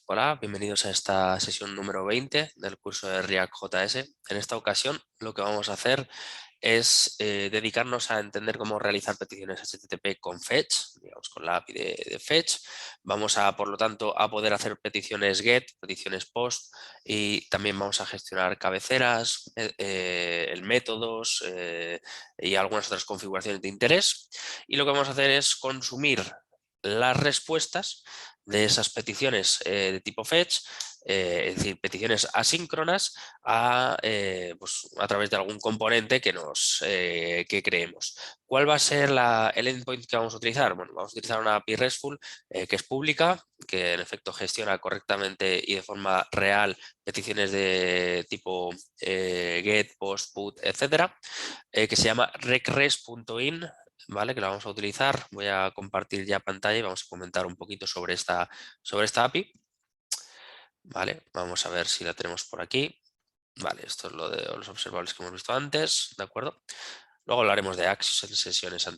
Hola, bienvenidos a esta sesión número 20 del curso de React JS. En esta ocasión lo que vamos a hacer es dedicarnos a entender cómo realizar peticiones HTTP con Fetch, digamos con la API de Fetch. Vamos a, por lo tanto, a poder hacer peticiones GET, peticiones POST y también vamos a gestionar cabeceras, métodos y algunas otras configuraciones de interés. Y lo que vamos a hacer es consumir las respuestas de esas peticiones de tipo fetch, es decir, peticiones asíncronas pues a través de algún componente que creemos. ¿Cuál va a ser el endpoint que vamos a utilizar? Bueno, vamos a utilizar una API RESTful que es pública, que en efecto gestiona correctamente y de forma real peticiones de tipo GET, POST, PUT, etcétera, que se llama recres.in. ¿Vale? Que la vamos a utilizar. Voy a compartir ya pantalla y vamos a comentar un poquito sobre esta API. ¿Vale? Vamos a ver si la tenemos por aquí. Vale, esto es lo de los observables que hemos visto antes, ¿de acuerdo? Luego hablaremos de Axios en sesiones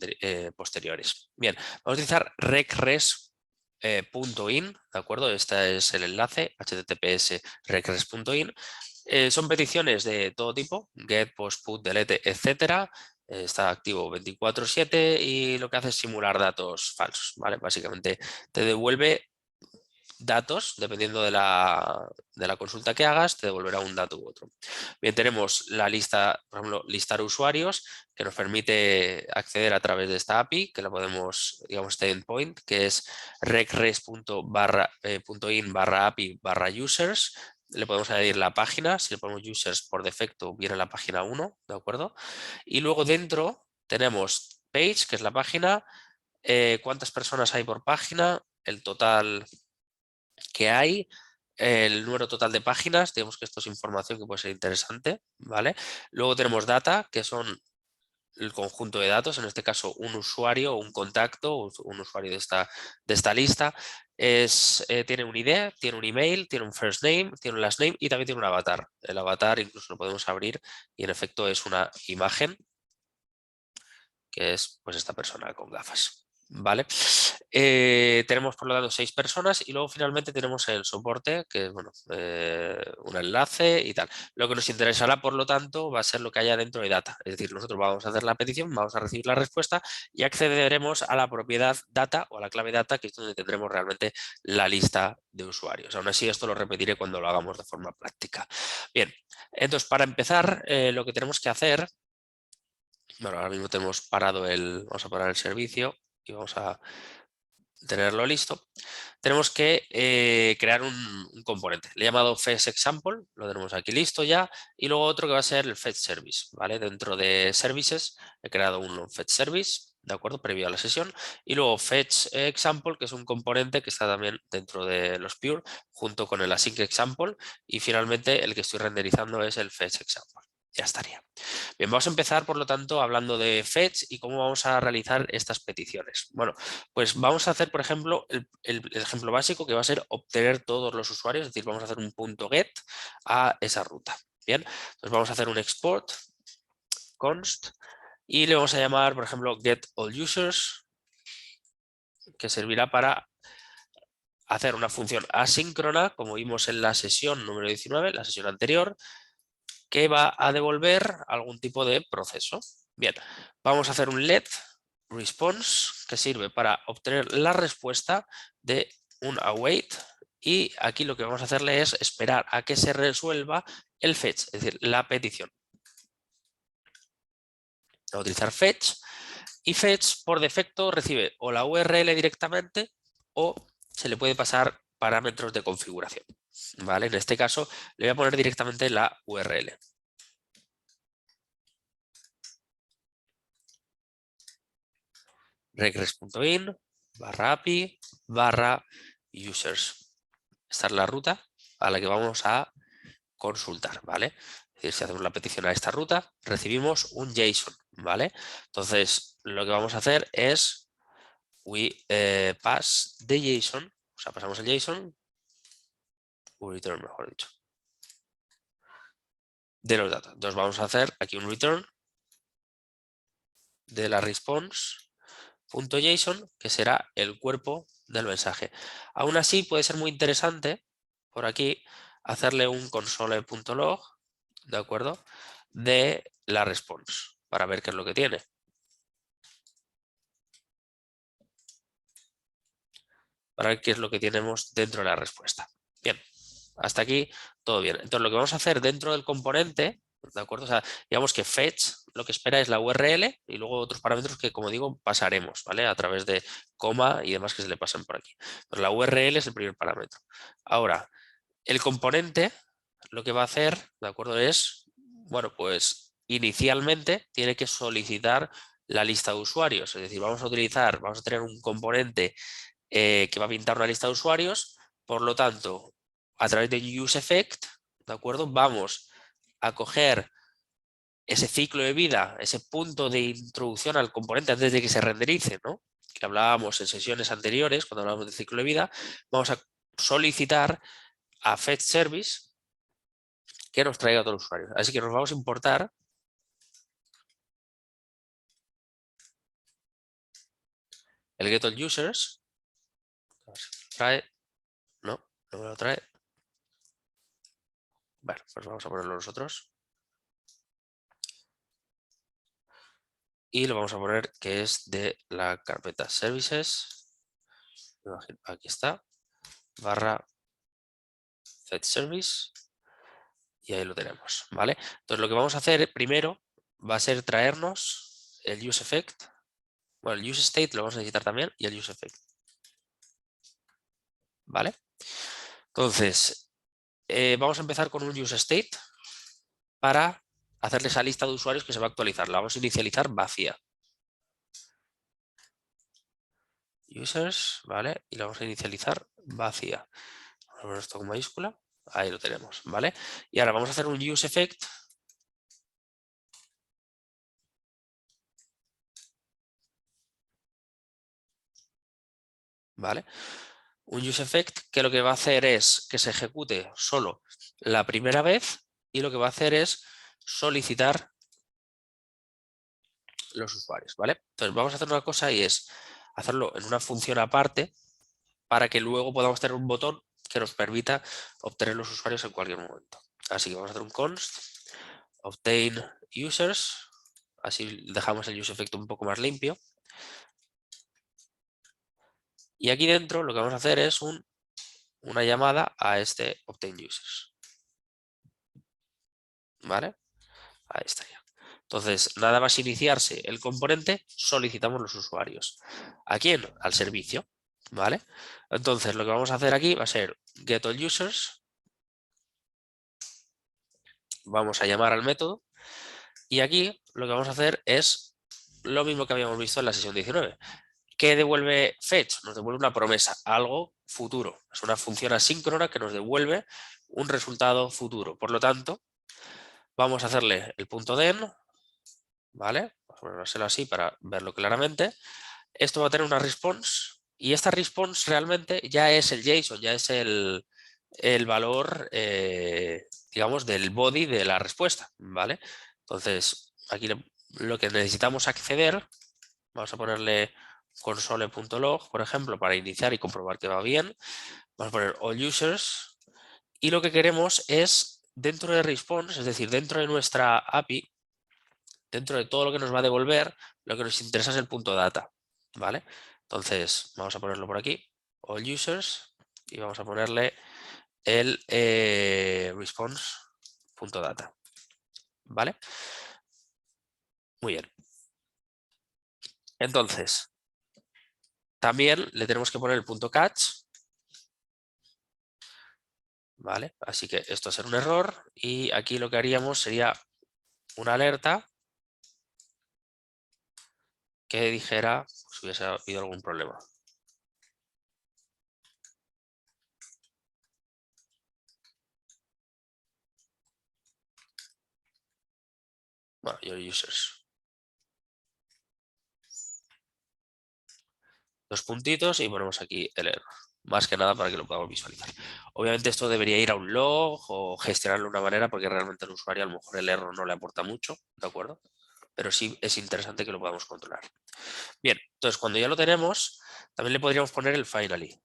posteriores. Bien, vamos a utilizar recres.in, ¿de acuerdo? Este es el enlace, https recres.in. Son peticiones de todo tipo, get, post, put, delete, etcétera. Está activo 24/7 y lo que hace es simular datos falsos, ¿vale? Básicamente te devuelve datos, dependiendo de la consulta que hagas, te devolverá un dato u otro. Bien, tenemos la lista, por ejemplo, listar usuarios, que nos permite acceder a través de esta API, que la podemos, digamos, este endpoint, que es recres.in/API/users. Le podemos añadir la página, si le ponemos users por defecto viene la página 1, ¿de acuerdo? Y luego dentro tenemos page, que es la página, cuántas personas hay por página, el total que hay, el número total de páginas, digamos que esto es información que puede ser interesante, ¿vale? Luego tenemos data, que son el conjunto de datos, en este caso un usuario, un contacto, un usuario de esta lista, tiene un ID, tiene un email, tiene un first name, tiene un last name y también tiene un avatar. El avatar incluso lo podemos abrir y en efecto es una imagen, que es pues esta persona con gafas. ¿Vale? Tenemos por lo tanto 6 personas y luego finalmente tenemos el soporte, que es bueno, un enlace y tal. Lo que nos interesará por lo tanto va a ser lo que haya dentro de data. Es decir, nosotros vamos a hacer la petición, vamos a recibir la respuesta y accederemos a la propiedad data o a la clave data, que es donde tendremos realmente la lista de usuarios. Aún así, esto lo repetiré cuando lo hagamos de forma práctica. Bien, entonces para empezar lo que tenemos que hacer. Bueno, ahora mismo vamos a parar el servicio y vamos a tenerlo listo. Tenemos que crear un componente. Le he llamado Fetch Example, lo tenemos aquí listo ya. Y luego otro que va a ser el Fetch Service, ¿vale? Dentro de Services he creado un Fetch Service, ¿de acuerdo? Previo a la sesión. Y luego Fetch Example, que es un componente que está también dentro de los Pure, junto con el Async Example. Y finalmente el que estoy renderizando es el Fetch Example. Ya estaría. Bien, vamos a empezar, por lo tanto, hablando de fetch y cómo vamos a realizar estas peticiones. Bueno, pues vamos a hacer, por ejemplo, el ejemplo básico, que va a ser obtener todos los usuarios, es decir, vamos a hacer un punto get a esa ruta. Bien, entonces vamos a hacer un export const y le vamos a llamar, por ejemplo, get all users, que servirá para hacer una función asíncrona, como vimos en la sesión número 19, la sesión anterior, que va a devolver algún tipo de proceso. Bien, vamos a hacer un let response que sirve para obtener la respuesta de un await y aquí lo que vamos a hacerle es esperar a que se resuelva el fetch, es decir, la petición. Vamos a utilizar fetch y fetch por defecto recibe o la URL directamente o se le puede pasar parámetros de configuración. ¿Vale? En este caso le voy a poner directamente la URL. regress.in/API/users. Esta es la ruta a la que vamos a consultar, ¿vale? Es decir, si hacemos la petición a esta ruta, recibimos un JSON, ¿vale? Entonces, lo que vamos a hacer es pass the JSON, o sea, pasamos el JSON, return, mejor dicho, de los datos. Entonces vamos a hacer aquí un return de la response.json, que será el cuerpo del mensaje. Aún así puede ser muy interesante por aquí, hacerle un console.log, ¿de acuerdo? De la response, para ver qué es lo que tiene. Para ver qué es lo que tenemos dentro de la respuesta. Bien, hasta aquí todo bien. Entonces lo que vamos a hacer dentro del componente, ¿de acuerdo? O sea, digamos que fetch lo que espera es la URL y luego otros parámetros que, como digo, pasaremos, ¿vale? A través de coma y demás que se le pasan por aquí. Pero la URL es el primer parámetro. Ahora, el componente lo que va a hacer, ¿de acuerdo? Es, bueno, pues inicialmente tiene que solicitar la lista de usuarios. Es decir, vamos a tener un componente que va a pintar una lista de usuarios. Por lo tanto, a través de useEffect, ¿de acuerdo? Vamos a coger ese ciclo de vida, ese punto de introducción al componente antes de que se renderice, ¿no? Que hablábamos en sesiones anteriores, cuando hablábamos de ciclo de vida, vamos a solicitar a Fetch Service que nos traiga a todos los usuarios. Así que nos vamos a importar el getAllUsers. Trae, no me lo trae. Bueno, pues vamos a ponerlo nosotros. Y lo vamos a poner que es de la carpeta Services. Aquí está. Barra Fetch Service. Y ahí lo tenemos, ¿vale? Entonces lo que vamos a hacer primero va a ser traernos el useEffect. Bueno, el useState lo vamos a necesitar también y el useEffect. ¿Vale? Entonces, vamos a empezar con un useState para hacerle esa lista de usuarios que se va a actualizar. La vamos a inicializar vacía. Users, ¿vale? Y la vamos a inicializar vacía. Vamos a poner esto con mayúscula. Ahí lo tenemos, ¿vale? Y ahora vamos a hacer un useEffect. ¿Vale? Un useEffect que lo que va a hacer es que se ejecute solo la primera vez y lo que va a hacer es solicitar los usuarios, ¿vale? Entonces vamos a hacer una cosa y es hacerlo en una función aparte para que luego podamos tener un botón que nos permita obtener los usuarios en cualquier momento. Así que vamos a hacer un const obtain users, así dejamos el useEffect un poco más limpio. Y aquí dentro lo que vamos a hacer es una llamada a este obtain users. ¿Vale? Ahí está ya. Entonces, nada más iniciarse el componente, solicitamos los usuarios. ¿A quién? Al servicio. ¿Vale? Entonces, lo que vamos a hacer aquí va a ser getAllUsers. Vamos a llamar al método. Y aquí lo que vamos a hacer es lo mismo que habíamos visto en la sesión 19. ¿Qué devuelve fetch? Nos devuelve una promesa, algo futuro. Es una función asíncrona que nos devuelve un resultado futuro. Por lo tanto, vamos a hacerle el punto den, ¿vale? Vamos a ponérselo así para verlo claramente. Esto va a tener una response y esta response realmente ya es el JSON, ya es el valor, digamos, del body de la respuesta, ¿vale? Entonces, aquí lo que necesitamos acceder, vamos a ponerle console.log, por ejemplo, para iniciar y comprobar que va bien. Vamos a poner all users y lo que queremos es dentro de response, es decir, dentro de nuestra API, dentro de todo lo que nos va a devolver, lo que nos interesa es el punto data, ¿vale? Entonces, vamos a ponerlo por aquí, all users, y vamos a ponerle el response.data, ¿vale? Muy bien. Entonces, también le tenemos que poner el punto catch, ¿vale? Así que esto es un error y aquí lo que haríamos sería una alerta que dijera si hubiese habido algún problema. Bueno, your users. Dos puntitos y ponemos aquí el error. Más que nada para que lo podamos visualizar. Obviamente esto debería ir a un log o gestionarlo de una manera porque realmente al usuario a lo mejor el error no le aporta mucho, ¿de acuerdo? Pero sí es interesante que lo podamos controlar. Bien, entonces cuando ya lo tenemos, también le podríamos poner el finally.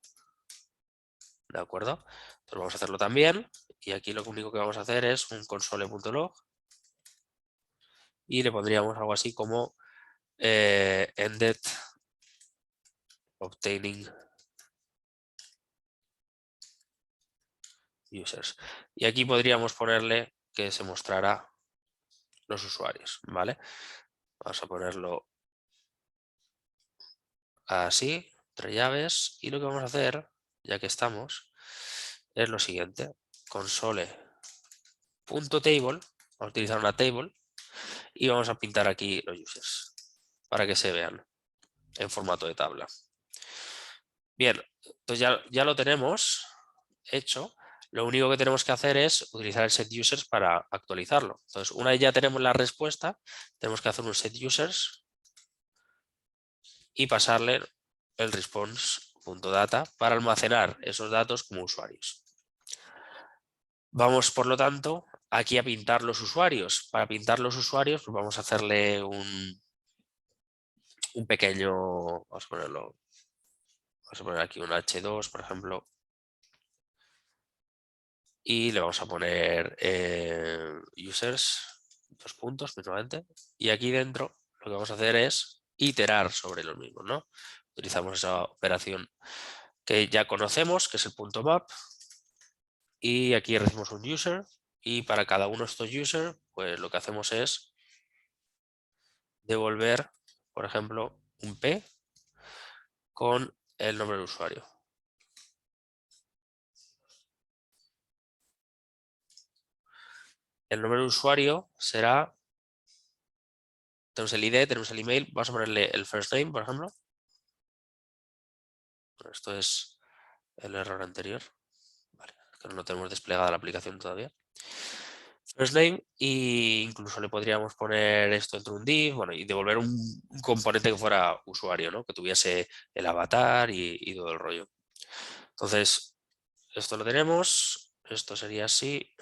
¿de acuerdo? Entonces vamos a hacerlo también y aquí lo único que vamos a hacer es un console.log y le pondríamos algo así como ended obtaining users. Y aquí podríamos ponerle que se mostrara los usuarios, ¿vale? Vamos a ponerlo así, entre llaves, y lo que vamos a hacer, ya que estamos, es lo siguiente: console.table, vamos a utilizar una table y vamos a pintar aquí los users para que se vean en formato de tabla. Bien, entonces ya lo tenemos hecho. Lo único que tenemos que hacer es utilizar el setUsers para actualizarlo. Entonces, una vez ya tenemos la respuesta, tenemos que hacer un setUsers y pasarle el response.data para almacenar esos datos como usuarios. Vamos, por lo tanto, aquí a pintar los usuarios. Para pintar los usuarios, pues vamos a hacerle un pequeño, vamos a poner aquí un H2, por ejemplo, y le vamos a poner users, 2 puntos, principalmente, y aquí dentro lo que vamos a hacer es iterar sobre los mismos, ¿no? Utilizamos esa operación que ya conocemos, que es el punto .map, y aquí recibimos un user, y para cada uno de estos users, pues lo que hacemos es devolver, por ejemplo, un P con el nombre del usuario. El nombre del usuario será, tenemos el ID, tenemos el email, vamos a ponerle el first name, por ejemplo. Esto es el error anterior. Vale, que no tenemos desplegada la aplicación todavía. First name, e incluso le podríamos poner esto dentro de un div, bueno, y devolver un componente que fuera usuario, ¿no? Que tuviese el avatar y todo el rollo. Entonces, esto lo tenemos, esto sería así,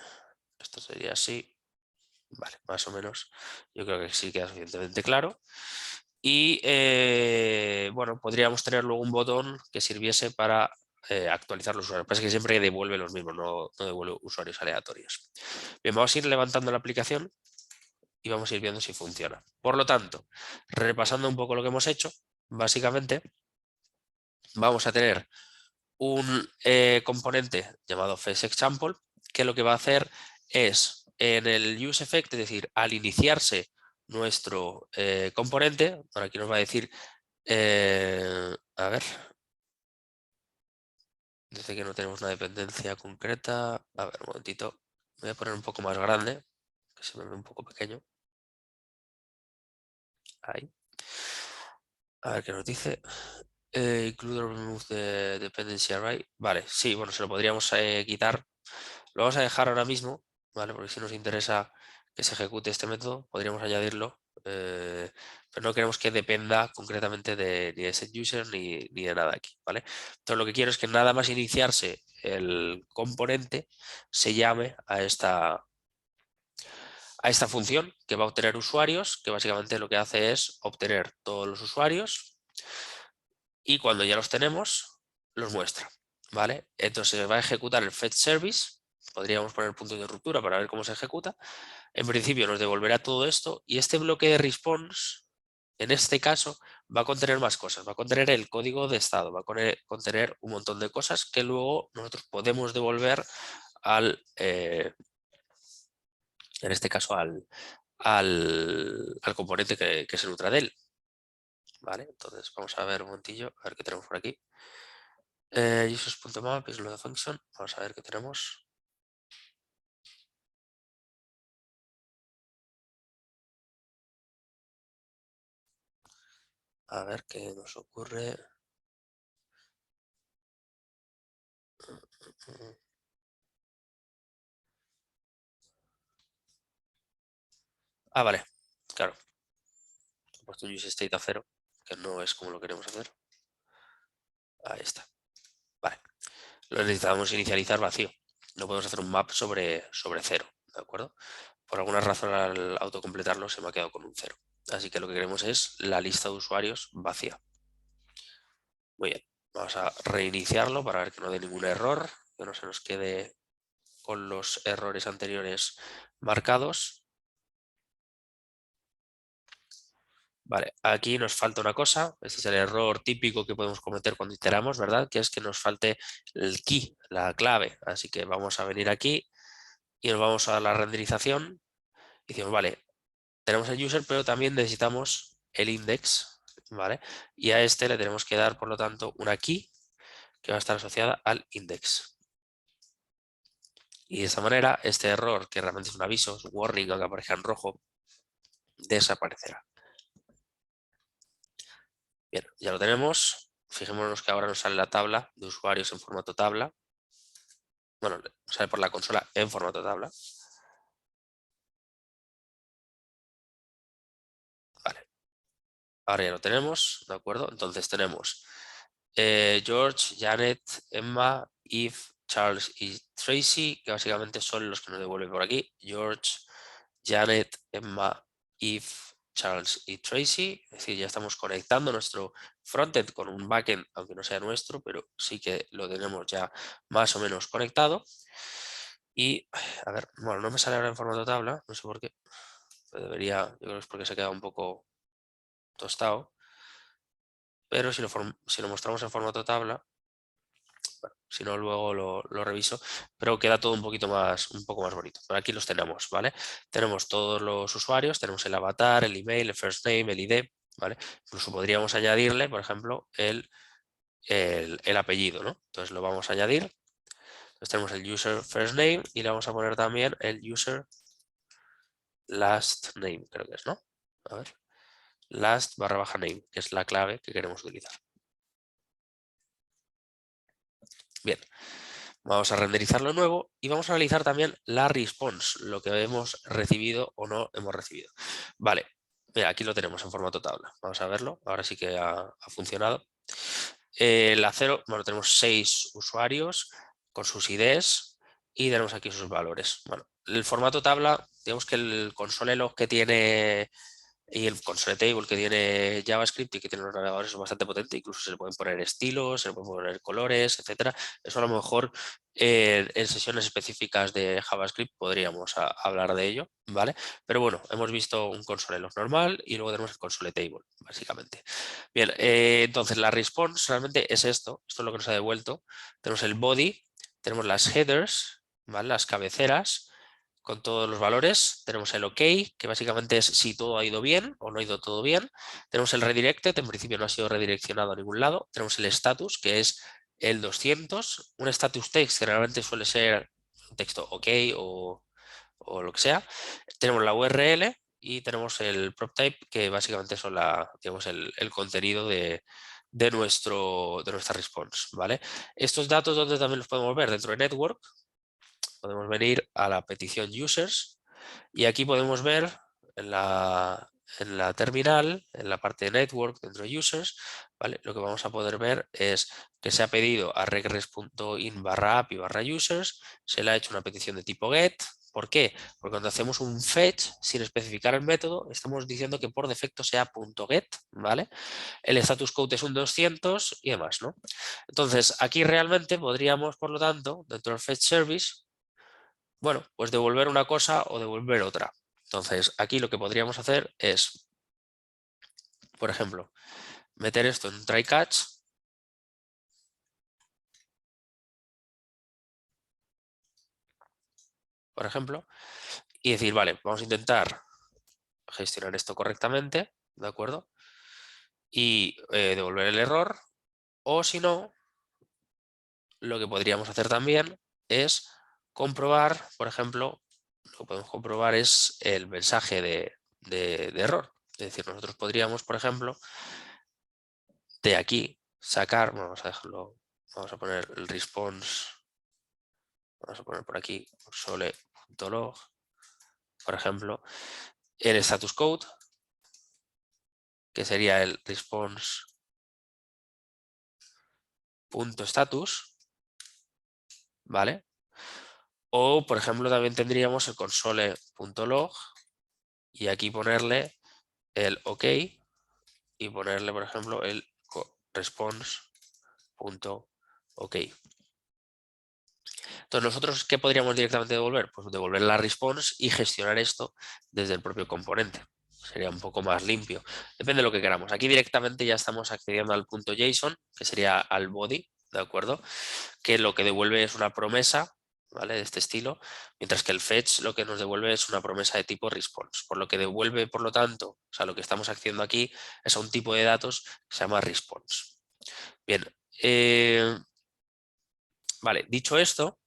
esto sería así. Vale, más o menos. Yo creo que sí queda suficientemente claro. Y bueno, podríamos tener luego un botón que sirviese para actualizar los usuarios. Pasa que siempre devuelve los mismos, no devuelve usuarios aleatorios. Bien, vamos a ir levantando la aplicación y vamos a ir viendo si funciona. Por lo tanto, repasando un poco lo que hemos hecho, básicamente vamos a tener un componente llamado FaceExample que lo que va a hacer es en el useEffect, es decir, al iniciarse nuestro componente, ahora aquí nos va a decir, a ver, dice que no tenemos una dependencia concreta. A ver, un momentito, voy a poner un poco más grande, que se me ve un poco pequeño. Ahí. A ver qué nos dice. Include or remove the dependency array. Vale, sí, bueno, se lo podríamos quitar. Lo vamos a dejar ahora mismo, ¿vale? Porque si nos interesa que se ejecute este método, podríamos añadirlo, pero no queremos que dependa concretamente ni de setUser ni de nada aquí, ¿vale? Entonces lo que quiero es que nada más iniciarse el componente se llame a esta función que va a obtener usuarios, que básicamente lo que hace es obtener todos los usuarios y cuando ya los tenemos, los muestra, ¿vale? Entonces se va a ejecutar el fetch service, podríamos poner puntos de ruptura para ver cómo se ejecuta. En principio nos devolverá todo esto y este bloque de response, en este caso, va a contener más cosas, va a contener el código de estado, va a contener un montón de cosas que luego nosotros podemos devolver al, en este caso, al componente que se nutra de él. ¿Vale? Entonces vamos a ver un momentillo, a ver qué tenemos por aquí. Users.map is load function. Vamos a ver qué tenemos. A ver qué nos ocurre. Ah, vale. Claro. He puesto un use state a 0, que no es como lo queremos hacer. Ahí está. Vale. Lo necesitamos inicializar vacío. No podemos hacer un map sobre 0. ¿De acuerdo? Por alguna razón al autocompletarlo se me ha quedado con un 0. Así que lo que queremos es la lista de usuarios vacía. Muy bien. Vamos a reiniciarlo para ver que no dé ningún error, que no se nos quede con los errores anteriores marcados. Vale, aquí nos falta una cosa, este es el error típico que podemos cometer cuando iteramos, ¿verdad? Que es que nos falte el key, la clave. Así que vamos a venir aquí y nos vamos a la renderización y decimos, vale, tenemos el user, pero también necesitamos el index, ¿vale? Y a este le tenemos que dar, por lo tanto, una key que va a estar asociada al index. Y de esta manera, este error, que realmente es un aviso, es un warning, aunque aparezca en rojo, desaparecerá. Bien, ya lo tenemos. Fijémonos que ahora nos sale la tabla de usuarios en formato tabla. Bueno, sale por la consola en formato tabla. Vale, ahora ya lo tenemos, ¿de acuerdo? Entonces tenemos George, Janet, Emma, Eve, Charles y Tracy, que básicamente son los que nos devuelven por aquí. George, Janet, Emma, Eve, Charles y Tracy. Es decir, ya estamos conectando nuestro frontend con un backend, aunque no sea nuestro, pero sí que lo tenemos ya más o menos conectado. Y, a ver, bueno, no me sale ahora en formato tabla, no sé por qué. Pero debería, yo creo que es porque se queda un poco tostado. Pero si lo mostramos en formato tabla, bueno, si no luego lo reviso, pero queda todo un poco más bonito. Por aquí los tenemos, ¿vale? Tenemos todos los usuarios, tenemos el avatar, el email, el first name, el ID, ¿vale? Incluso podríamos añadirle, por ejemplo, el apellido, ¿no? Entonces lo vamos a añadir. Entonces tenemos el user first name y le vamos a poner también el user last name, creo que es, ¿no? A ver, last/name, que es la clave que queremos utilizar. Bien, vamos a renderizarlo nuevo y vamos a analizar también la response, lo que hemos recibido o no hemos recibido. Vale, mira, aquí lo tenemos en formato tabla. Vamos a verlo, ahora sí que ha funcionado. La 0, bueno, tenemos 6 usuarios con sus IDs y tenemos aquí sus valores. Bueno, el formato tabla, digamos que el console log que tiene y el console table que tiene JavaScript y que tiene los navegadores es bastante potente, incluso se le pueden poner estilos, se le pueden poner colores, etcétera. Eso a lo mejor en sesiones específicas de JavaScript podríamos hablar de ello, ¿vale? Pero bueno, hemos visto un console log normal y luego tenemos el console table, básicamente. Bien, entonces la response realmente es esto es lo que nos ha devuelto. Tenemos el body, tenemos las headers, ¿vale? Las cabeceras con todos los valores. Tenemos el OK, que básicamente es si todo ha ido bien o no ha ido todo bien. Tenemos el redirected, en principio no ha sido redireccionado a ningún lado. Tenemos el status, que es el 200. Un status text, que generalmente suele ser un texto OK o lo que sea. Tenemos la URL y tenemos el prop type, que básicamente son digamos, el contenido de nuestra response, ¿vale? Estos datos, ¿dónde también los podemos ver? Dentro de Network, podemos venir a la petición users y aquí podemos ver en la terminal, en la parte de network dentro de users, ¿vale? Lo que vamos a poder ver es que se ha pedido a regress.in/api/users, se le ha hecho una petición de tipo get. ¿Por qué? Porque cuando hacemos un fetch sin especificar el método, estamos diciendo que por defecto sea .get, ¿vale? El status code es un 200 y demás, ¿no? Entonces, aquí realmente podríamos, por lo tanto, dentro del fetch service, bueno, pues devolver una cosa o devolver otra. Entonces, aquí lo que podríamos hacer es, por ejemplo, meter esto en try catch, por ejemplo, y decir, vale, vamos a intentar gestionar esto correctamente, ¿de acuerdo? Y devolver el error, o si no, lo que podríamos hacer también es comprobar, por ejemplo, lo que podemos comprobar es el mensaje de error. Es decir, nosotros podríamos, por ejemplo, de aquí sacar, bueno, vamos a dejarlo, vamos a poner el response, vamos a poner por aquí console.log, por ejemplo, el status code, que sería el response.status, ¿vale? O, por ejemplo, también tendríamos el console.log y aquí ponerle el OK y ponerle, por ejemplo, el response response.ok. Entonces, ¿nosotros qué podríamos directamente devolver? Pues devolver la response y gestionar esto desde el propio componente. Sería un poco más limpio. Depende de lo que queramos. Aquí directamente ya estamos accediendo al punto JSON, que sería al body, ¿de acuerdo? Que lo que devuelve es una promesa, ¿vale? De este estilo, mientras que el fetch lo que nos devuelve es una promesa de tipo response. Por lo que devuelve, por lo tanto, o sea, lo que estamos accediendo aquí es a un tipo de datos que se llama response. Bien, vale, dicho esto,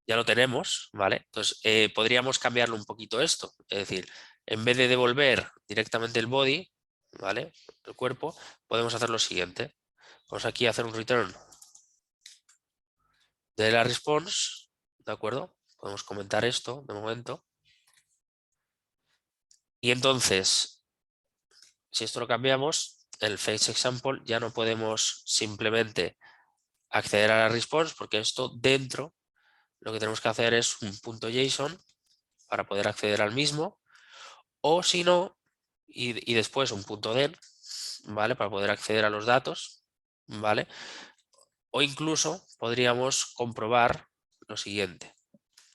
ya lo tenemos, ¿vale? Entonces, podríamos cambiarlo un poquito esto. Es decir, en vez de devolver directamente el body, ¿vale? El cuerpo, podemos hacer lo siguiente. Vamos aquí a hacer un return de la response, ¿de acuerdo? Podemos comentar esto de momento. Y entonces, si esto lo cambiamos, el face example ya no podemos simplemente acceder a la response porque esto dentro lo que tenemos que hacer es un punto JSON para poder acceder al mismo. O si no, y después un punto .den, ¿vale? Para poder acceder a los datos, ¿vale? O incluso podríamos comprobar lo siguiente.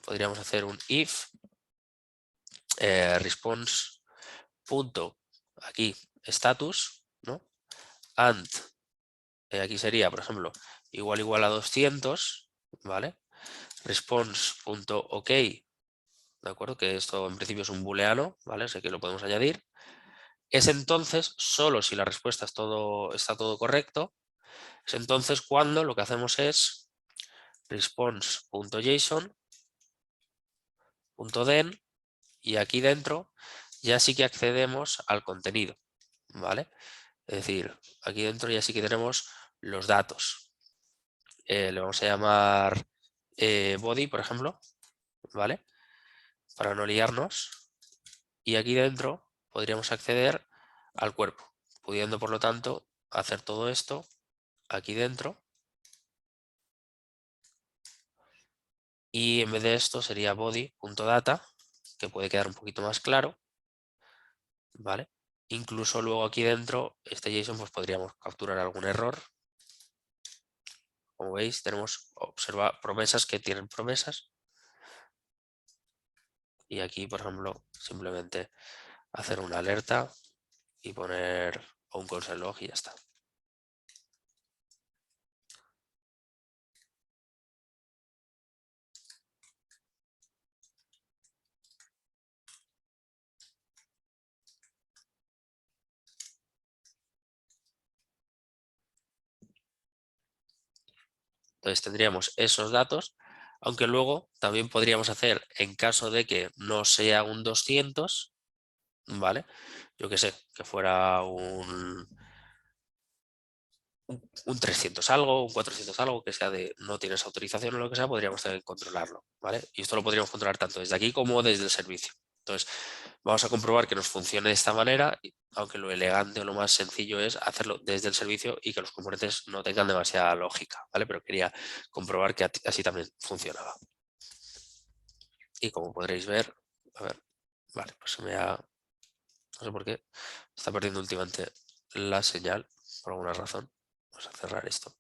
Podríamos hacer un if response punto aquí status, ¿no? And aquí sería, por ejemplo, igual a 200, ¿vale? Response.ok, ¿de acuerdo? Que esto en principio es un booleano, ¿vale? Así que lo podemos añadir. Es entonces solo si la respuesta está todo correcto, es entonces cuando lo que hacemos es response.json.den y aquí dentro ya sí que accedemos al contenido, ¿vale? Es decir, aquí dentro ya sí que tenemos los datos. Le vamos a llamar body, por ejemplo, ¿vale? Para no liarnos. Y aquí dentro podríamos acceder al cuerpo, pudiendo por lo tanto hacer todo esto aquí dentro. Y en vez de esto sería body.data, que puede quedar un poquito más claro, ¿vale? Incluso luego aquí dentro, este JSON, pues podríamos capturar algún error. Como veis, tenemos promesas que tienen promesas. Y aquí, por ejemplo, simplemente hacer una alerta y poner un console log y ya está. Entonces tendríamos esos datos, aunque luego también podríamos hacer, en caso de que no sea un 200, ¿vale? Yo que sé, que fuera un 300 algo, un 400 algo, que sea de no tienes autorización o lo que sea, podríamos también controlarlo, ¿vale? Y esto lo podríamos controlar tanto desde aquí como desde el servicio. Entonces, vamos a comprobar que nos funcione de esta manera, aunque lo elegante o lo más sencillo es hacerlo desde el servicio y que los componentes no tengan demasiada lógica, ¿vale? Pero quería comprobar que así también funcionaba. Y como podréis ver, a ver, vale, pues se me ha... No sé por qué, está perdiendo últimamente la señal, por alguna razón. Vamos a cerrar esto.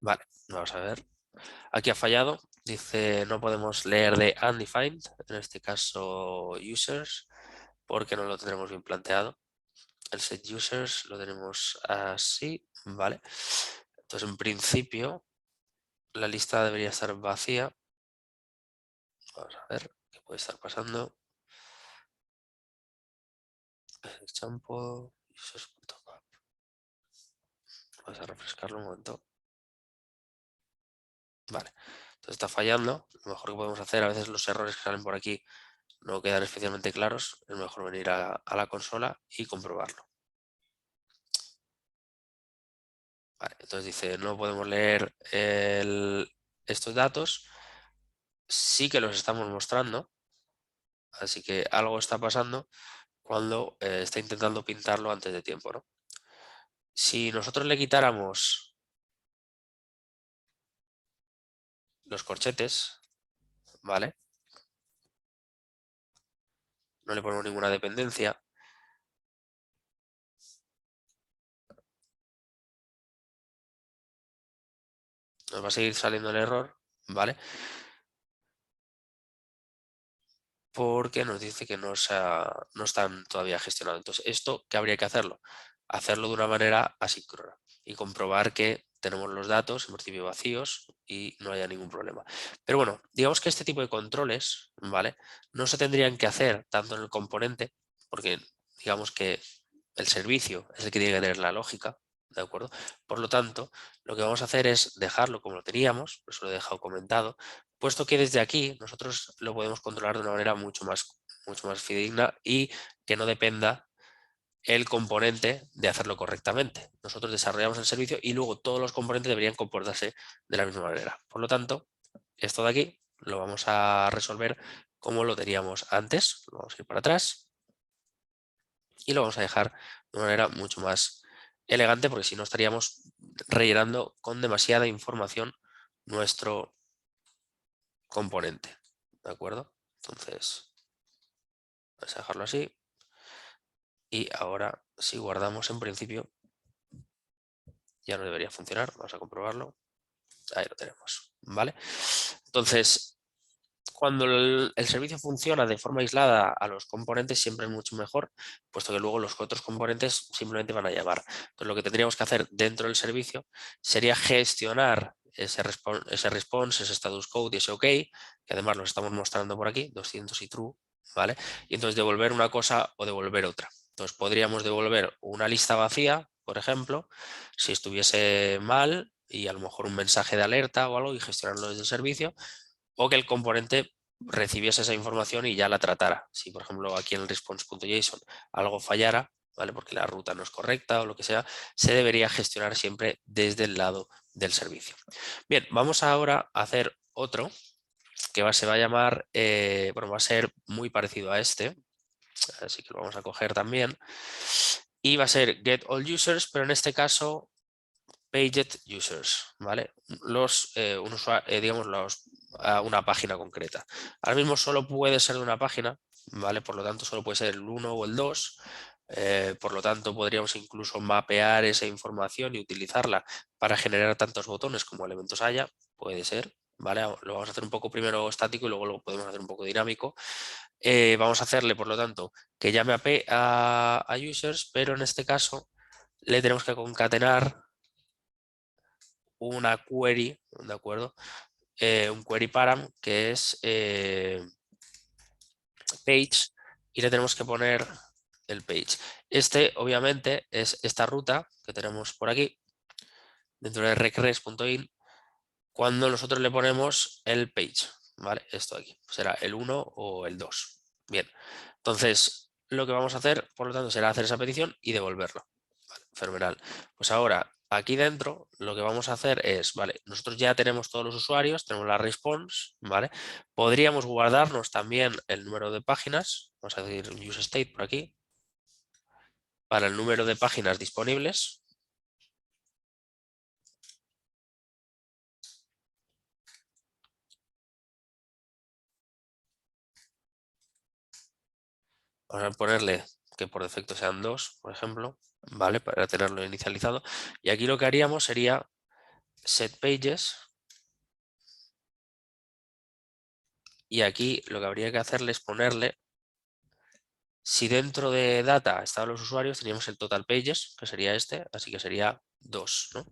Vale, vamos a ver. Aquí ha fallado. Dice no podemos leer de undefined, en este caso users, porque no lo tendremos bien planteado. El set users lo tenemos así, ¿vale? Entonces en principio la lista debería estar vacía. Vamos a ver qué puede estar pasando. Example users.pub. Vamos a refrescarlo un momento. Vale, entonces está fallando. Lo mejor que podemos hacer, a veces los errores que salen por aquí no quedan especialmente claros, es mejor venir a la consola y comprobarlo. Vale, entonces dice, no podemos leer estos datos, sí que los estamos mostrando, así que algo está pasando cuando está intentando pintarlo antes de tiempo, ¿no? Si nosotros le quitáramos los corchetes, ¿vale? no le ponemos ninguna dependencia. Nos va a seguir saliendo el error, ¿vale? Porque nos dice que no están todavía gestionados. Entonces, ¿esto qué habría que hacerlo? Hacerlo de una manera asíncrona y comprobar que tenemos los datos en principio vacíos y no haya ningún problema. Pero bueno, digamos que este tipo de controles, ¿vale? No se tendrían que hacer tanto en el componente, porque digamos que el servicio es el que tiene que tener la lógica, ¿de acuerdo? Por lo tanto, lo que vamos a hacer es dejarlo como lo teníamos, por eso lo he dejado comentado, puesto que desde aquí nosotros lo podemos controlar de una manera mucho más fidedigna y que no dependa el componente de hacerlo correctamente. Nosotros desarrollamos el servicio y luego todos los componentes deberían comportarse de la misma manera. Por lo tanto, esto de aquí lo vamos a resolver como lo teníamos antes. Lo vamos a ir para atrás y lo vamos a dejar de una manera mucho más elegante, porque si no estaríamos rellenando con demasiada información nuestro componente, ¿de acuerdo? Entonces, vamos a dejarlo así y ahora si guardamos en principio ya no debería funcionar, vamos a comprobarlo. Ahí lo tenemos, ¿vale? Entonces, cuando el servicio funciona de forma aislada a los componentes siempre es mucho mejor, puesto que luego los otros componentes simplemente van a llamar. Entonces lo que tendríamos que hacer dentro del servicio sería gestionar ese response, ese status code y ese OK, que además lo estamos mostrando por aquí, 200 y true, ¿vale? Y entonces devolver una cosa o devolver otra. Entonces podríamos devolver una lista vacía, por ejemplo, si estuviese mal y a lo mejor un mensaje de alerta o algo y gestionarlo desde el servicio, o que el componente recibiese esa información y ya la tratara. Si, por ejemplo, aquí en el response.json algo fallara, ¿vale? Porque la ruta no es correcta o lo que sea, se debería gestionar siempre desde el lado del servicio. Bien, vamos ahora a hacer otro que se va a llamar, bueno, va a ser muy parecido a este, así que lo vamos a coger también, y va a ser get all users, pero en este caso paged users, ¿vale? Digamos, una página concreta. Ahora mismo solo puede ser de una página, ¿vale? Por lo tanto, solo puede ser el 1 o el 2. Por lo tanto, podríamos incluso mapear esa información y utilizarla para generar tantos botones como elementos haya. Puede ser, ¿vale? Lo vamos a hacer un poco primero estático y luego lo podemos hacer un poco dinámico. Vamos a hacerle, por lo tanto, que llame a users, pero en este caso le tenemos que concatenar una query, ¿de acuerdo? Un query param que es page y le tenemos que poner el page. Este obviamente es esta ruta que tenemos por aquí dentro de recres.in cuando nosotros le ponemos el page, ¿vale? Esto de aquí será el 1 o el 2. Bien, entonces lo que vamos a hacer, por lo tanto, será hacer esa petición y devolverlo. Vale, fenomenal. Pues ahora, aquí dentro, lo que vamos a hacer es, vale, nosotros ya tenemos todos los usuarios, tenemos la response, ¿vale? Podríamos guardarnos también el número de páginas, vamos a decir use state por aquí, para el número de páginas disponibles. Vamos a ponerle que por defecto sean 2, por ejemplo, ¿vale? Para tenerlo inicializado. Y aquí lo que haríamos sería set pages. Y aquí lo que habría que hacerle es ponerle, si dentro de data estaban los usuarios, teníamos el total pages, que sería este, así que sería 2, ¿no?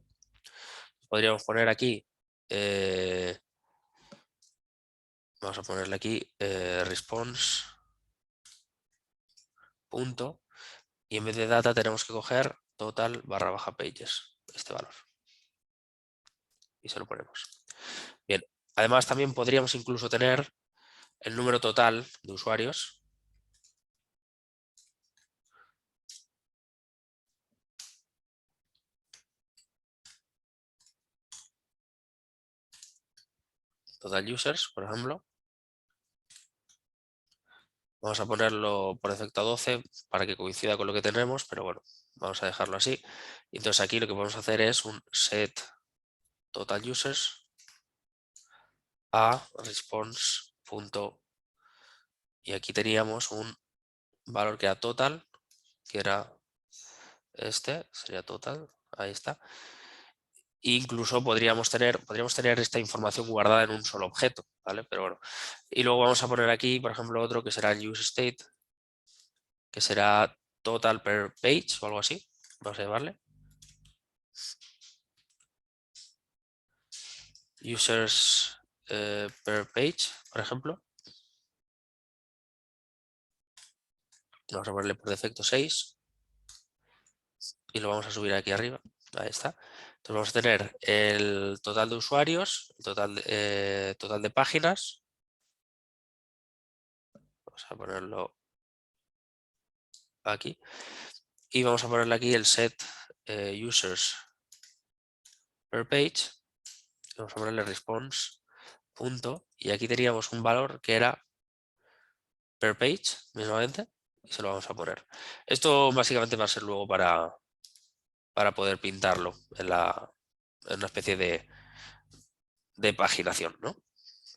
Podríamos poner aquí, vamos a ponerle aquí response punto, y en vez de data tenemos que coger total barra baja pages, este valor. Y se lo ponemos. Bien, además también podríamos incluso tener el número total de usuarios. Total users, por ejemplo. Vamos a ponerlo por defecto a 12 para que coincida con lo que tenemos, pero bueno, vamos a dejarlo así. Y entonces aquí lo que podemos hacer es un set total users a response. Y aquí teníamos un valor que era total, que era este, sería total, ahí está. Incluso podríamos tener esta información guardada en un solo objeto, ¿vale? Pero bueno. Y luego vamos a poner aquí, por ejemplo, otro que será el useState, que será total per page o algo así. Vamos a llamarle. Users per page, por ejemplo. Vamos a ponerle por defecto 6 y lo vamos a subir aquí arriba. Ahí está. Entonces vamos a tener el total de usuarios, el total de páginas. Vamos a ponerlo aquí. Y vamos a ponerle aquí el set users per page. Vamos a ponerle response punto. Y aquí teníamos un valor que era per page, mismamente. Y se lo vamos a poner. Esto básicamente va a ser luego para poder pintarlo en una especie de paginación, ¿no?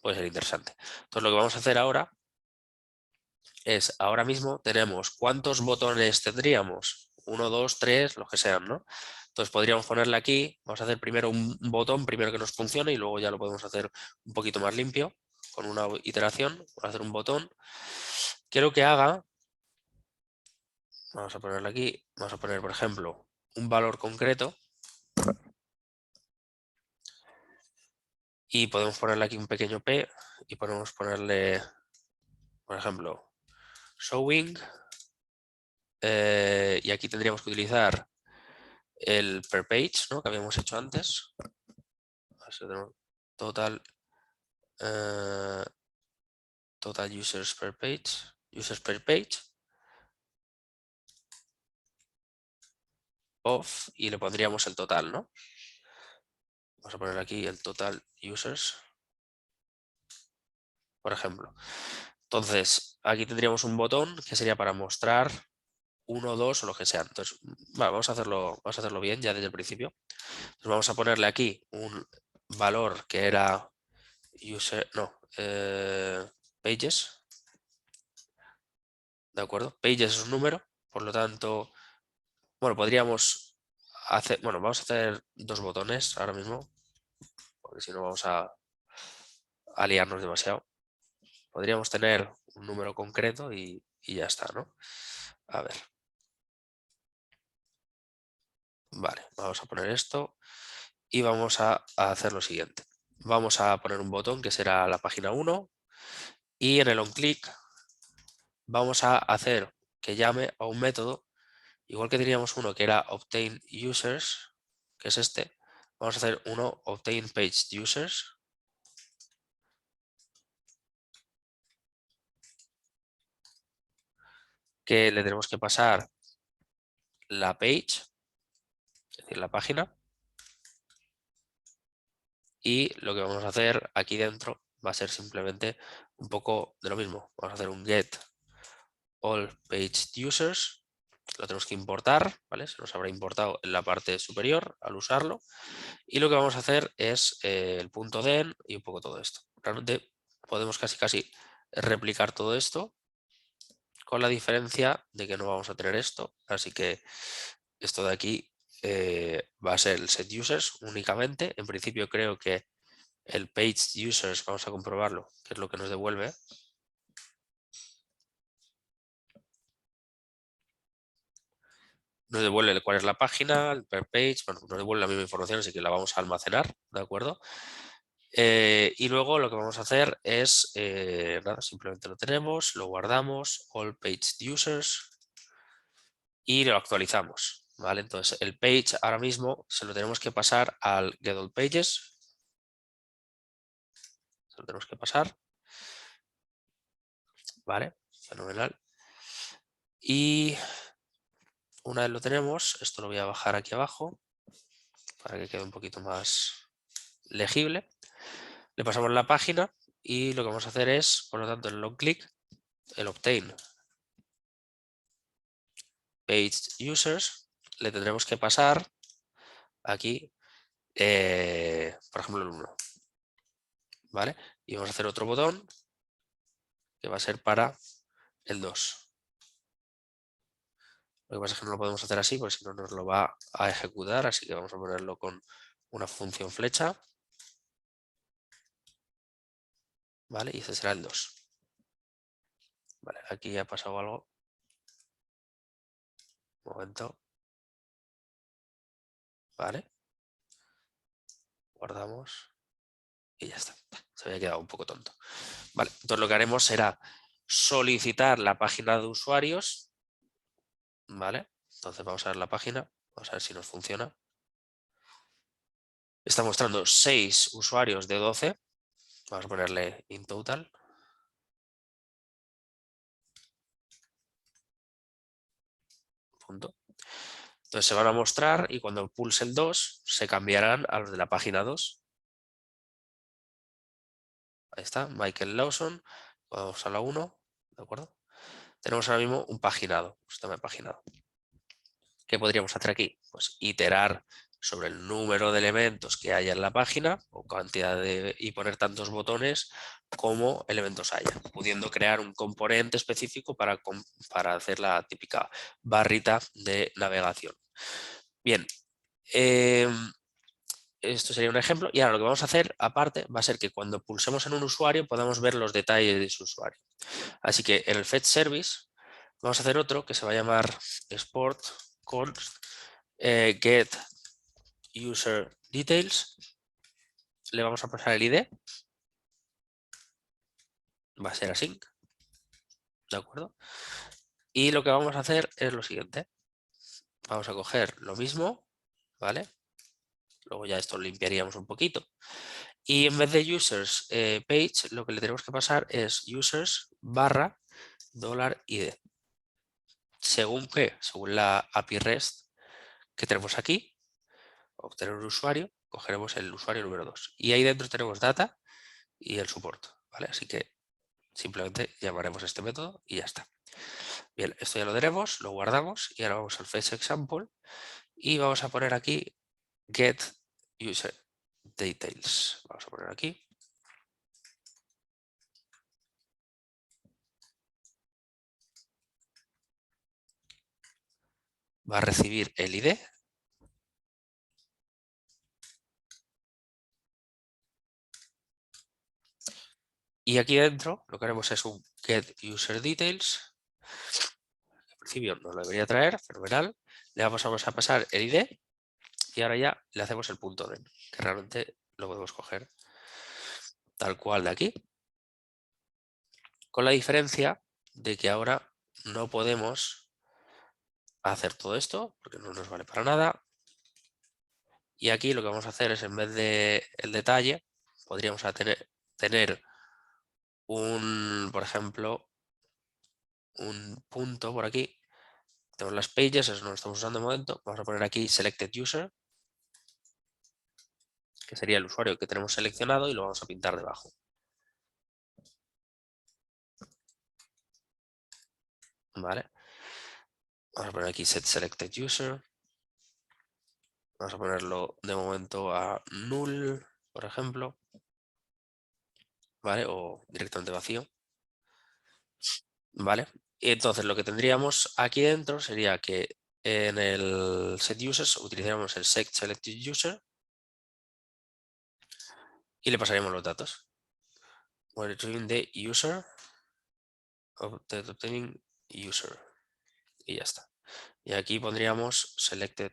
Puede ser interesante. Entonces lo que vamos a hacer ahora es, ahora mismo tenemos ¿cuántos botones tendríamos? 1, 2, 3, los que sean, ¿no? Entonces podríamos ponerle aquí, vamos a hacer primero un botón, primero que nos funcione y luego ya lo podemos hacer un poquito más limpio con una iteración. Vamos a hacer un botón. Quiero que haga, vamos a ponerle aquí, vamos a poner por ejemplo un valor concreto y podemos ponerle aquí un pequeño p y podemos ponerle, por ejemplo, showing y aquí tendríamos que utilizar el per page, ¿no? Que habíamos hecho antes. Total, total users per page of y le pondríamos el total, ¿no? Vamos a poner aquí el total users, por ejemplo. Entonces, aquí tendríamos un botón que sería para mostrar 1, 2 o lo que sea. Entonces, vamos a hacerlo bien ya desde el principio. Entonces, vamos a ponerle aquí un valor que era pages, ¿de acuerdo? Pages es un número, por lo tanto, bueno, podríamos hacer, bueno, vamos a hacer dos botones ahora mismo, porque si no vamos a liarnos demasiado. Podríamos tener un número concreto y ya está, ¿no? A ver. Vale, vamos a poner esto y vamos a hacer lo siguiente. Vamos a poner un botón que será la página 1 y en el onClick vamos a hacer que llame a un método, igual que teníamos uno que era obtain users, que es este, vamos a hacer uno obtain page users. Que le tenemos que pasar la page, es decir, la página, y lo que vamos a hacer aquí dentro va a ser simplemente un poco de lo mismo. Vamos a hacer un get all page users, lo tenemos que importar, ¿vale? Se nos habrá importado en la parte superior al usarlo, y lo que vamos a hacer es el punto den y un poco todo esto. Realmente podemos casi replicar todo esto, con la diferencia de que no vamos a tener esto, así que esto de aquí va a ser el set users únicamente. En principio creo que el page users, vamos a comprobarlo, que es lo que nos devuelve. Nos devuelve cuál es la página, el per page, bueno, nos devuelve la misma información, así que la vamos a almacenar, ¿de acuerdo? Y luego lo que vamos a hacer es, nada, simplemente lo tenemos, lo guardamos, all page users, y lo actualizamos, ¿vale? Entonces el page ahora mismo se lo tenemos que pasar al get all pages, se lo tenemos que pasar, ¿vale? Fenomenal. Y una vez lo tenemos, esto lo voy a bajar aquí abajo para que quede un poquito más legible. Le pasamos la página y lo que vamos a hacer es, por lo tanto, en el long click, el obtain page users, le tendremos que pasar aquí, por ejemplo, el 1, ¿vale? Y vamos a hacer otro botón que va a ser para el 2. Lo que pasa es que no lo podemos hacer así porque si no nos lo va a ejecutar, así que vamos a ponerlo con una función flecha. ¿Vale? Y este será el 2. Vale, aquí ha pasado algo. Un momento. Vale. Guardamos. Y ya está. Se había quedado un poco tonto. Vale, entonces lo que haremos será solicitar la página de usuarios. Vale, entonces vamos a ver la página. Vamos a ver si nos funciona. Está mostrando 6 usuarios de 12. Vamos a ponerle in total. Punto. Entonces se van a mostrar y cuando pulse el 2 se cambiarán a los de la página 2. Ahí está, Michael Lawson. Vamos a la 1. ¿De acuerdo? Tenemos ahora mismo un paginado, un sistema de paginado. ¿Qué podríamos hacer aquí? Pues iterar sobre el número de elementos que haya en la página o cantidad y poner tantos botones como elementos haya, pudiendo crear un componente específico para hacer la típica barrita de navegación. Bien, esto sería un ejemplo y ahora lo que vamos a hacer aparte va a ser que cuando pulsemos en un usuario podamos ver los detalles de su usuario. Así que en el fetch service vamos a hacer otro que se va a llamar export const get user details. Le vamos a pasar el ID. Va a ser async. ¿De acuerdo? Y lo que vamos a hacer es lo siguiente. Vamos a coger lo mismo, ¿vale? Luego ya esto lo limpiaríamos un poquito. Y en vez de users page, lo que le tenemos que pasar es users barra $id. Según qué, según la API REST que tenemos aquí, obtener un usuario, cogeremos el usuario número 2. Y ahí dentro tenemos data y el support, ¿vale? Así que simplemente llamaremos este método y ya está. Bien, esto ya lo tenemos, lo guardamos y ahora vamos al fetch example y vamos a poner aquí get user details. Vamos a poner aquí. Va a recibir el ID. Y aquí dentro lo que haremos es un get user details. Al principio nos lo debería traer, fenomenal. Le vamos a pasar el ID y ahora ya le hacemos el punto .den, que realmente lo podemos coger tal cual de aquí. Con la diferencia de que ahora no podemos hacer todo esto porque no nos vale para nada. Y aquí lo que vamos a hacer es en vez de el detalle, podríamos tener un, por ejemplo, un punto por aquí. Tenemos las pages, eso no lo estamos usando de momento. Vamos a poner aquí selected user, que sería el usuario que tenemos seleccionado y lo vamos a pintar debajo. ¿Vale? Vamos a poner aquí set selected user. Vamos a ponerlo de momento a null, por ejemplo. ¿Vale? O directamente vacío. ¿Vale? Y entonces lo que tendríamos aquí dentro sería que en el set users utilizaremos el set selected user y le pasaríamos los datos. We're retrieving the user obtaining user y ya está. Y aquí pondríamos selected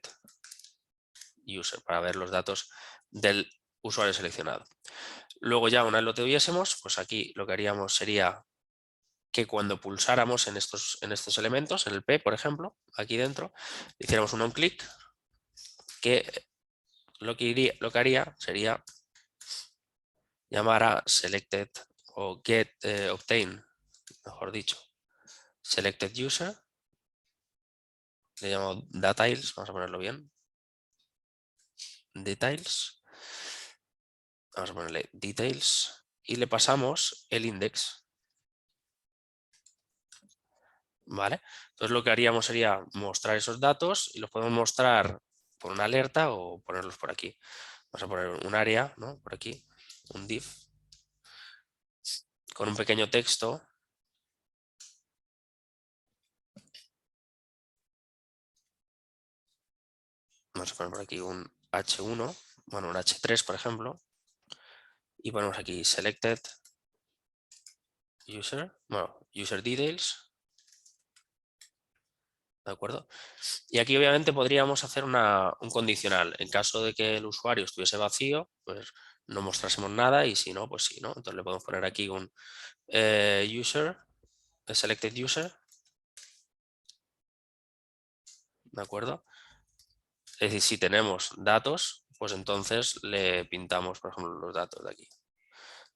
user para ver los datos del usuario seleccionado. Luego ya una vez lo tuviésemos, pues aquí lo que haríamos sería que cuando pulsáramos en estos elementos, en el P, por ejemplo, aquí dentro, hiciéramos un on-click, que lo que haría sería llamar a selected o get obtain, mejor dicho, selected user, le llamo details, vamos a ponerlo bien, details, vamos a ponerle details y le pasamos el index. ¿Vale? Entonces lo que haríamos sería mostrar esos datos y los podemos mostrar por una alerta o ponerlos por aquí. Vamos a poner un área, ¿no? Por aquí, un div con un pequeño texto Vamos a poner por aquí un H1, bueno, un H3, por ejemplo, y ponemos aquí selected user, bueno, user details, ¿de acuerdo? Y aquí obviamente podríamos hacer un condicional. En caso de que el usuario estuviese vacío, pues no mostrásemos nada, y si no, pues sí, ¿no? Entonces le podemos poner aquí un user, selected user, ¿de acuerdo? Es decir, si tenemos datos, pues entonces le pintamos, por ejemplo, los datos de aquí.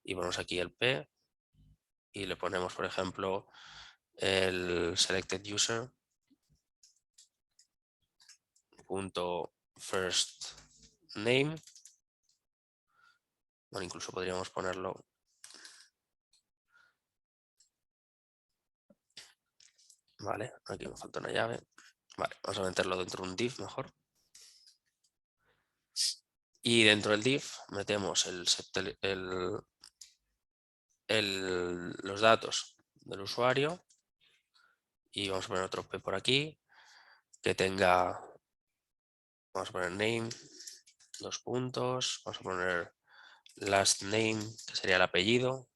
Y ponemos aquí el P y le ponemos, por ejemplo, el selected user punto first name. Bueno, incluso podríamos ponerlo. Vale, aquí me falta una llave. Vale, vamos a meterlo dentro de un div mejor. Y dentro del div metemos los datos del usuario y vamos a poner otro P por aquí que tenga, vamos a poner name, dos puntos, vamos a poner last name, que sería el apellido.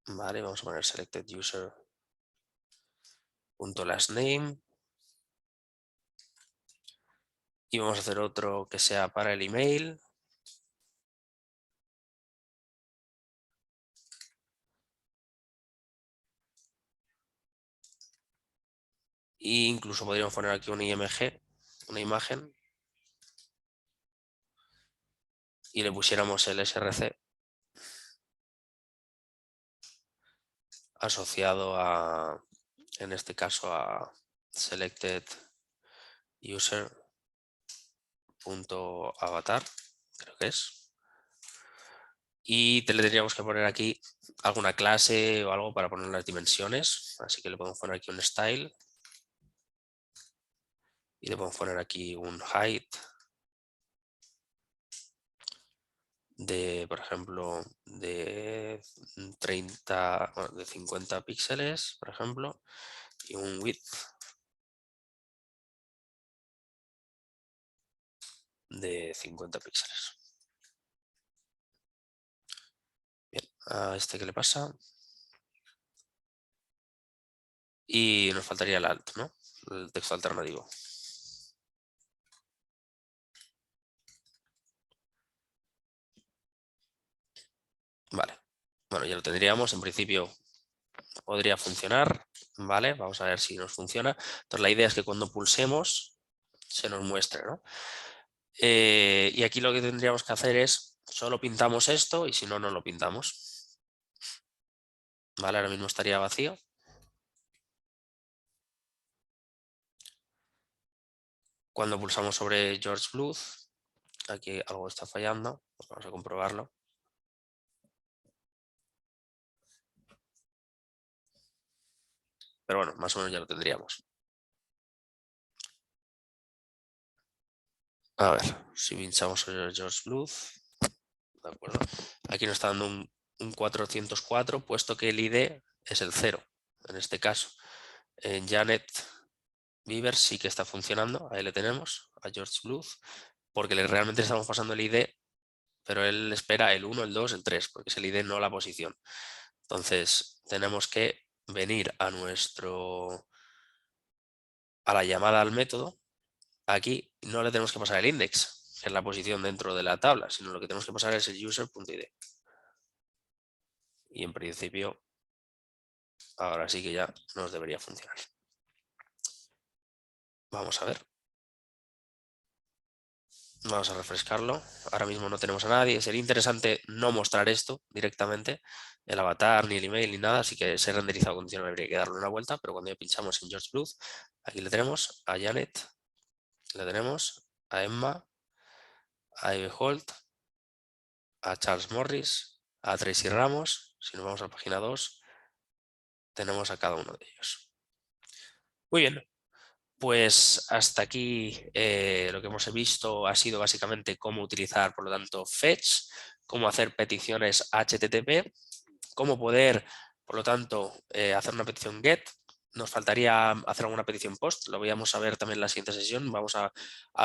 Vale, vamos a poner selected user punto last name y vamos a hacer otro que sea para el email. E incluso podríamos poner aquí un IMG, una imagen, y le pusiéramos el src asociado a, en este caso, a selected user.avatar, creo que es. Y le tendríamos que poner aquí alguna clase o algo para poner las dimensiones. Así que le podemos poner aquí un style. Y le podemos poner aquí un height de, por ejemplo, de 30, bueno, de 50 píxeles, por ejemplo. Y un width de 50 píxeles. Bien, a este que le pasa. Y nos faltaría el alt, ¿no? El texto alternativo. Vale. Bueno, ya lo tendríamos. En principio podría funcionar. Vale, vamos a ver si nos funciona. Entonces la idea es que cuando pulsemos se nos muestre, ¿no? Y aquí lo que tendríamos que hacer es solo pintamos esto y si no, no lo pintamos. Vale, ahora mismo estaría vacío. Cuando pulsamos sobre George Bluth, aquí algo está fallando, pues vamos a comprobarlo. Pero bueno, más o menos ya lo tendríamos. A ver, si pinchamos sobre George Bluth, de acuerdo. Aquí nos está dando un 404, puesto que el ID es el 0, en este caso. En Janet Bieber sí que está funcionando, ahí le tenemos, a George Bluth, porque realmente estamos pasando el ID, pero él espera el 1, el 2, el 3, porque es el ID, no la posición. Entonces, tenemos que venir a la llamada al método. Aquí no le tenemos que pasar el index, que es la posición dentro de la tabla, sino lo que tenemos que pasar es el user.id. Y en principio, ahora sí que ya nos debería funcionar. Vamos a ver. Vamos a refrescarlo. Ahora mismo no tenemos a nadie. Sería interesante no mostrar esto directamente, el avatar, ni el email, ni nada. Así que ese renderizado condicional habría que darle una vuelta. Pero cuando ya pinchamos en George Bluth, aquí le tenemos a Janet, le tenemos a Emma, a Eve Holt, a Charles Morris, a Tracy Ramos. Si nos vamos a la página 2, tenemos a cada uno de ellos. Muy bien. Pues hasta aquí lo que hemos visto ha sido básicamente cómo utilizar, por lo tanto, fetch, cómo hacer peticiones HTTP, cómo poder, por lo tanto, hacer una petición GET nos faltaría hacer alguna petición post, lo vamos a ver también en la siguiente sesión. Vamos a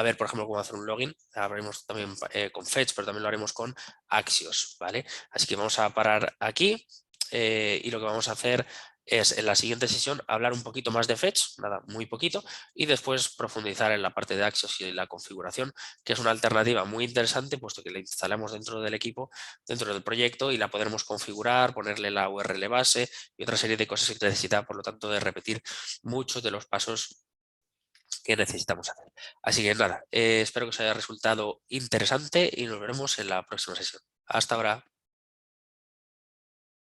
ver, por ejemplo, cómo hacer un login. Hablaremos también con Fetch, pero también lo haremos con Axios, ¿vale? Así que vamos a parar aquí y lo que vamos a hacer es en la siguiente sesión hablar un poquito más de Fetch, nada, muy poquito, y después profundizar en la parte de Axios y la configuración, que es una alternativa muy interesante, puesto que la instalamos dentro del equipo, dentro del proyecto, y la podremos configurar, ponerle la URL base y otra serie de cosas que necesita, por lo tanto, de repetir muchos de los pasos que necesitamos hacer. Así que nada, espero que os haya resultado interesante y nos veremos en la próxima sesión. Hasta ahora.